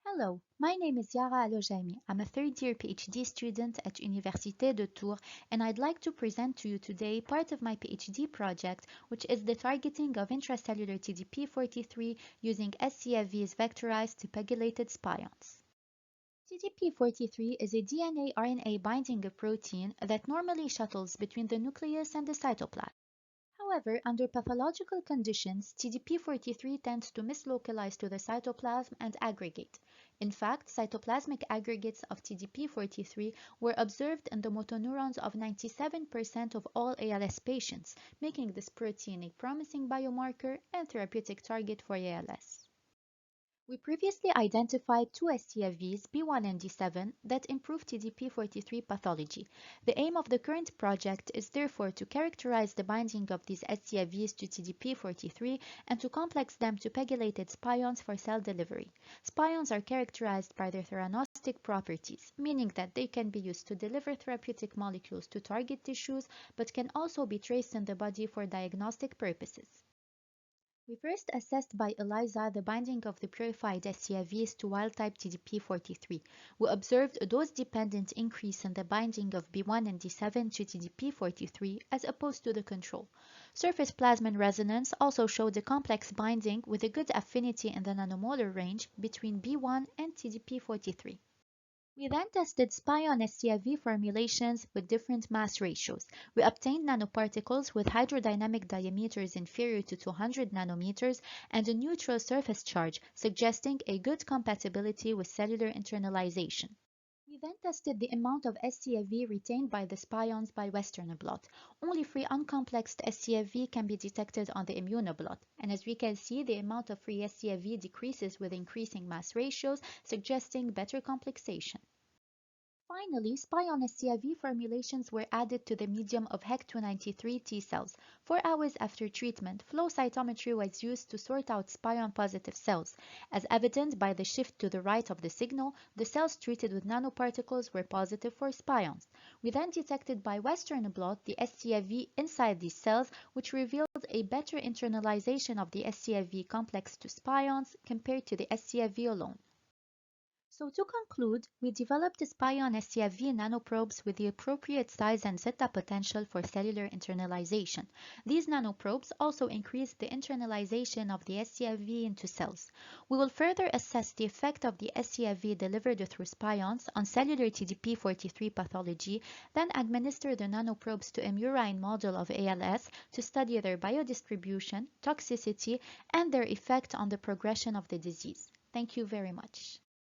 Hello, my name is Yara Alojami. I'm a third-year PhD student at Université de Tours, and I'd like to present to you today part of my PhD project, which is the targeting of intracellular TDP-43 using SCFV'S vectorized to pegylated SPIONs. TDP-43 is a DNA-RNA binding a protein that normally shuttles between the nucleus and the cytoplasm. However, under pathological conditions, TDP-43 tends to mislocalize to the cytoplasm and aggregate. In fact, cytoplasmic aggregates of TDP-43 were observed in the motoneurons of 97% of all ALS patients, making this protein a promising biomarker and therapeutic target for ALS. We previously identified two SCFVs, B1 and D7, that improve TDP-43 pathology. The aim of the current project is therefore to characterize the binding of these SCFVs to TDP-43 and to complex them to pegylated SPIONs for cell delivery. SPIONs are characterized by their theranostic properties, meaning that they can be used to deliver therapeutic molecules to target tissues, but can also be traced in the body for diagnostic purposes. We first assessed by ELISA the binding of the purified SCFVs to wild-type TDP-43. We observed a dose-dependent increase in the binding of B1 and D7 to TDP-43 as opposed to the control. Surface plasmon resonance also showed a complex binding with a good affinity in the nanomolar range between B1 and TDP-43. We then tested SPION SCFV formulations with different mass ratios. We obtained nanoparticles with hydrodynamic diameters inferior to 200 nanometers and a neutral surface charge, suggesting a good compatibility with cellular internalization. We then tested the amount of SCFV retained by the SPIONs by Western blot. Only free uncomplexed SCFV can be detected on the immunoblot, and as we can see, the amount of free SCFV decreases with increasing mass ratios, suggesting better complexation. Finally, SPION SCFV formulations were added to the medium of HEC293 T cells. 4 hours after treatment, flow cytometry was used to sort out SPION-positive cells. As evident by the shift to the right of the signal, the cells treated with nanoparticles were positive for SPIONs. We then detected by Western blot the SCFV inside these cells, which revealed a better internalization of the SCFV complex to SPIONs compared to the SCFV alone. So to conclude, we developed the SPION SCFV nanoprobes with the appropriate size and zeta potential for cellular internalization. These nanoprobes also increase the internalization of the SCFV into cells. We will further assess the effect of the SCFV delivered through SPIONs on cellular TDP-43 pathology, then administer the nanoprobes to a murine model of ALS to study their biodistribution, toxicity, and their effect on the progression of the disease. Thank you very much.